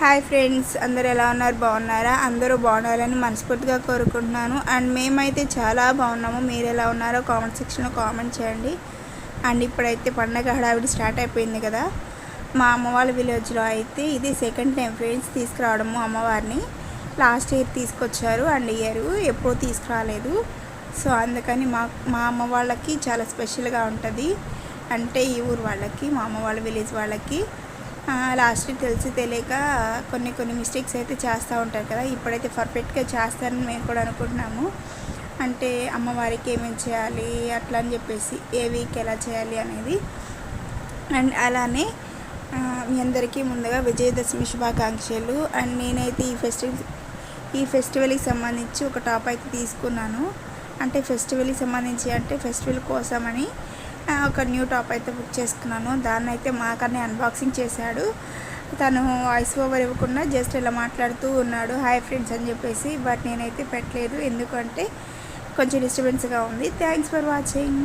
Hi friends, అందరూ ఎలా ఉన్నారు? బాగున్నారా? అందరూ బాగున్నారని మనస్ఫూర్తిగా కోరుకుంటున్నాను. అండ్ మేమైతే చాలా బాగున్నాము. మీరు ఎలా ఉన్నారో కామెంట్ సెక్షన్లో కామెంట్ చేయండి. అండ్ ఇప్పుడైతే పండగ హడావిడి స్టార్ట్ అయిపోయింది కదా. మా అమ్మ వాళ్ళ విలేజ్లో అయితే ఇది సెకండ్ టైం ఫ్రెండ్స్ తీసుకురావడము అమ్మవారిని. లాస్ట్ ఇయర్ తీసుకొచ్చారు అండ్ ఇయర్ ఎప్పుడూ తీసుకురాలేదు. సో అందుకని మా అమ్మ వాళ్ళకి చాలా స్పెషల్గా ఉంటుంది. అంటే ఈ ఊరు వాళ్ళకి, మా అమ్మ వాళ్ళ విలేజ్ వాళ్ళకి లాస్ట్ తెలిసి తెలియక కొన్ని మిస్టేక్స్ అయితే చేస్తూ ఉంటారు కదా. ఇప్పుడైతే పర్ఫెక్ట్గా చేస్తారని మేము కూడా అనుకుంటున్నాము. అంటే అమ్మవారికి ఏమేమి చేయాలి అట్లా అని చెప్పేసి, ఏ వీక్ ఎలా చేయాలి అనేది. అండ్ అలానే మీ అందరికీ ముందుగా విజయదశమి శుభాకాంక్షలు. అండ్ నేనైతే ఈ ఫెస్టివల్కి సంబంధించి ఒక టాప్ అయితే తీసుకున్నాను. అంటే ఫెస్టివల్కి సంబంధించి అంటే ఫెస్టివల్ కోసమని ఒక న్యూ టాప్ అయితే బుక్ చేసుకున్నాను. దాన్ని అయితే మాకనే అన్బాక్సింగ్ చేశాడు. తను వాయిస్ ఓవర్ ఇవ్వకుండా జస్ట్ ఇలా మాట్లాడుతూ ఉన్నాడు, హాయ్ ఫ్రెండ్స్ అని చెప్పేసి. బట్ నేనైతే పెట్టలేదు, ఎందుకంటే కొంచెం డిస్టర్బెన్స్గా ఉంది. Thanks for watching.